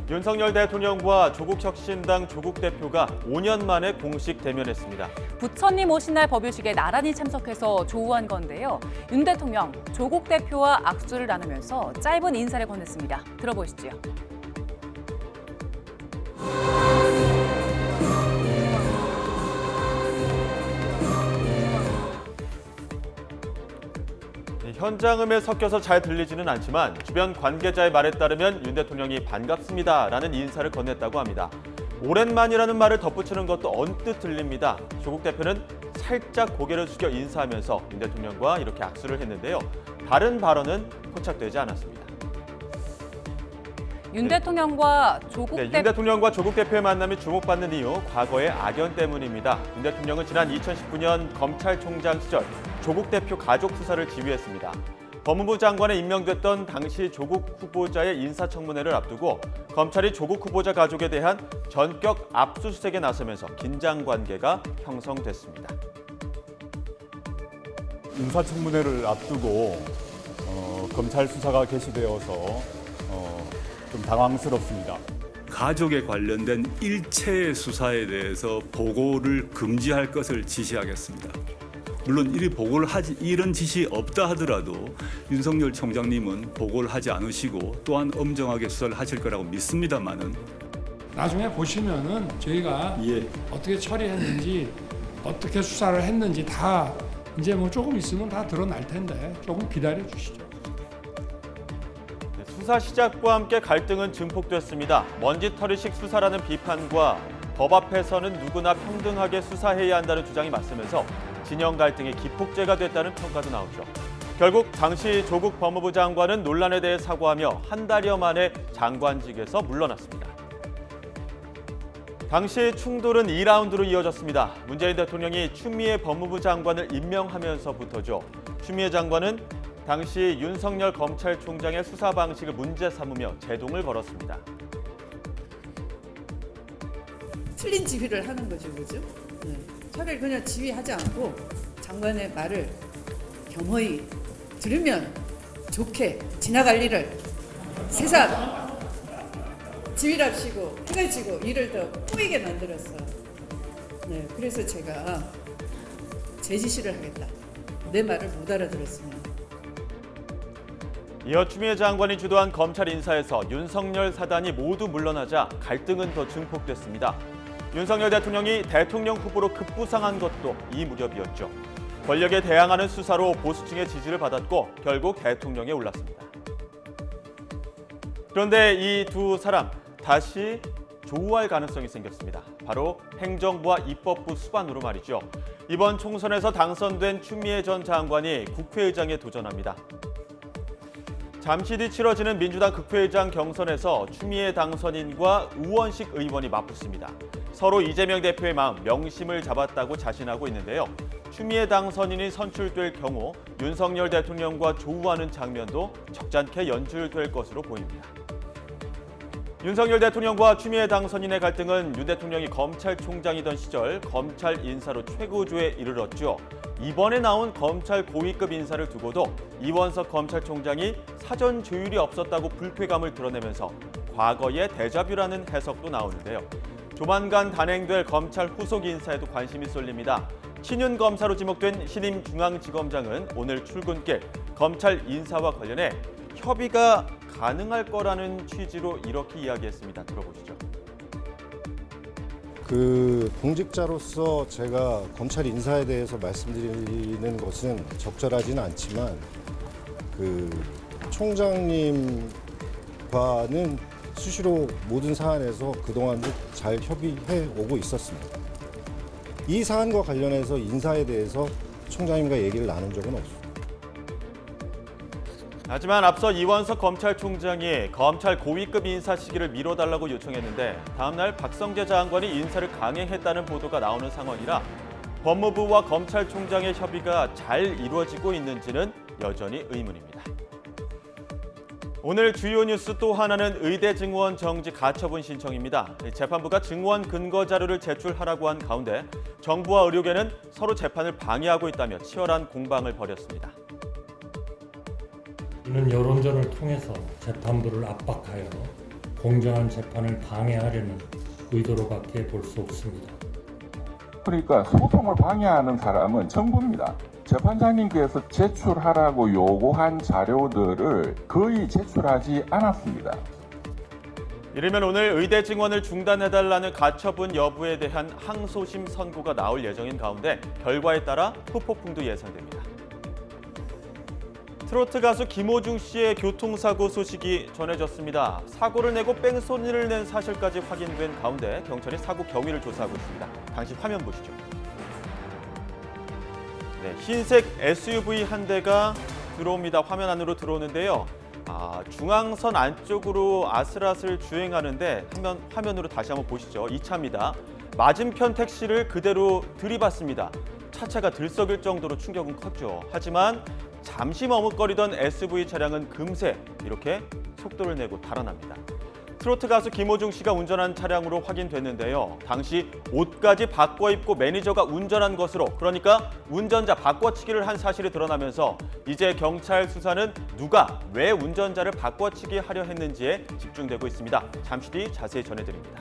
윤석열 대통령과 조국혁신당 조국 대표가 5년 만에 공식 대면했습니다. 부처님 오신 날 법요식에 나란히 참석해서 조우한 건데요. 윤 대통령, 조국 대표와 악수를 나누면서 짧은 인사를 건넸습니다. 들어보시죠. 현장음에 섞여서 잘 들리지는 않지만 주변 관계자의 말에 따르면 윤 대통령이 반갑습니다라는 인사를 건넸다고 합니다. 오랜만이라는 말을 덧붙이는 것도 언뜻 들립니다. 조국 대표는 살짝 고개를 숙여 인사하면서 윤 대통령과 이렇게 악수를 했는데요. 다른 발언은 포착되지 않았습니다. 윤 대통령과 윤 대통령과 조국 대표의 만남이 주목받는 이유, 과거의 악연 때문입니다. 윤 대통령은 지난 2019년 검찰총장 시절 조국 대표 가족 수사를 지휘했습니다. 법무부 장관에 임명됐던 당시 조국 후보자의 인사청문회를 앞두고 검찰이 조국 후보자 가족에 대한 전격 압수수색에 나서면서 긴장 관계가 형성됐습니다. 인사청문회를 앞두고 검찰 수사가 개시되어서 좀 당황스럽습니다. 가족에 관련된 일체의 수사에 대해서 보고를 금지할 것을 지시하겠습니다. 물론 이런 지시 없다 하더라도 윤석열 총장님은 보고를 하지 않으시고 또한 엄정하게 수사를 하실 거라고 믿습니다만은 나중에 보시면은 저희가 어떻게 처리했는지 어떻게 수사를 했는지 다 이제 뭐 조금 있으면 다 드러날 텐데 조금 기다려 주시죠. 수사 시작과 함께 갈등은 증폭됐습니다. 먼지털이식 수사라는 비판과 법 앞에서는 누구나 평등하게 수사해야 한다는 주장이 맞서면서 진영 갈등이 기폭제가 됐다는 평가도 나오죠. 결국 당시 조국 법무부 장관은 논란에 대해 사과하며 한 달여 만에 장관직에서 물러났습니다. 당시 충돌은 2라운드로 이어졌습니다. 문재인 대통령이 추미애 법무부 장관을 임명하면서부터죠. 추미애 장관은 당시 윤석열 검찰총장의 수사 방식을 문제 삼으며 제동을 걸었습니다. 틀린 지휘를 하는 거죠, 그죠? 차라리 그냥 지휘하지 않고 장관의 말을 겸허히 들으면 좋게 지나갈 일을 세상 지휘랍시고 해가지고 일을 더 꼬이게 만들었어요. 그래서 제가 제 지시를 하겠다. 내 말을 못 알아들었습니다. 이어 추미애 장관이 주도한 검찰 인사에서 윤석열 사단이 모두 물러나자 갈등은 더 증폭됐습니다. 윤석열 대통령이 대통령 후보로 급부상한 것도 이 무렵이었죠. 권력에 대항하는 수사로 보수층의 지지를 받았고 결국 대통령에 올랐습니다. 그런데 이 두 사람 다시 조우할 가능성이 생겼습니다. 바로 행정부와 입법부 수반으로 말이죠. 이번 총선에서 당선된 추미애 전 장관이 국회의장에 도전합니다. 잠시 뒤 치러지는 민주당 국회의장 경선에서 추미애 당선인과 우원식 의원이 맞붙습니다. 서로 이재명 대표의 마음 명심을 잡았다고 자신하고 있는데요. 추미애 당선인이 선출될 경우 윤석열 대통령과 조우하는 장면도 적잖게 연출될 것으로 보입니다. 윤석열 대통령과 추미애 당선인의 갈등은 윤 대통령이 검찰총장이던 시절 검찰 인사로 최고조에 이르렀죠. 이번에 나온 검찰 고위급 인사를 두고도 이원석 검찰총장이 사전 조율이 없었다고 불쾌감을 드러내면서 과거의 데자뷰라는 해석도 나오는데요. 조만간 단행될 검찰 후속 인사에도 관심이 쏠립니다. 신윤 검사로 지목된 신임 중앙지검장은 오늘 출근길 검찰 인사와 관련해 협의가 가능할 거라는 취지로 이렇게 이야기했습니다. 들어보시죠. 공직자로서 제가 검찰 인사에 대해서 말씀드리는 것은 적절하지는 않지만 총장님과는 수시로 모든 사안에서 그동안도 잘 협의해 오고 있었습니다. 이 사안과 관련해서 인사에 대해서 총장님과 얘기를 나눈 적은 없습니다. 하지만 앞서 이원석 검찰총장이 검찰 고위급 인사 시기를 미뤄달라고 요청했는데 다음 날 박성재 장관이 인사를 강행했다는 보도가 나오는 상황이라 법무부와 검찰총장의 협의가 잘 이루어지고 있는지는 여전히 의문입니다. 오늘 주요 뉴스 또 하나는 의대 증원 정지 가처분 신청입니다. 재판부가 증원 근거 자료를 제출하라고 한 가운데 정부와 의료계는 서로 재판을 방해하고 있다며 치열한 공방을 벌였습니다. 이는 여론전을 통해서 재판부를 압박하여 공정한 재판을 방해하려는 의도로밖에 볼 수 없습니다. 그러니까 소송을 방해하는 사람은 정부입니다. 재판장님께서 제출하라고 요구한 자료들을 거의 제출하지 않았습니다. 이르면 오늘 의대 증원을 중단해달라는 가처분 여부에 대한 항소심 선고가 나올 예정인 가운데 결과에 따라 후폭풍도 예상됩니다. 트로트 가수 김호중 씨의 교통사고 소식이 전해졌습니다. 사고를 내고 뺑소니를 낸 사실까지 확인된 가운데 경찰이 사고 경위를 조사하고 있습니다. 당시 화면 보시죠. 네, 흰색 SUV 한 대가 들어옵니다. 화면 안으로 들어오는데요. 중앙선 안쪽으로 아슬아슬 주행하는데 화면으로 다시 한번 보시죠. 이 차입니다. 맞은편 택시를 그대로 들이받습니다. 차체가 들썩일 정도로 충격은 컸죠. 하지만 잠시 머뭇거리던 SUV 차량은 금세 이렇게 속도를 내고 달아납니다. 트로트 가수 김호중 씨가 운전한 차량으로 확인됐는데요. 당시 옷까지 바꿔 입고 매니저가 운전한 것으로, 그러니까 운전자 바꿔치기를 한 사실이 드러나면서 이제 경찰 수사는 누가 왜 운전자를 바꿔치기 하려 했는지에 집중되고 있습니다. 잠시 뒤 자세히 전해드립니다.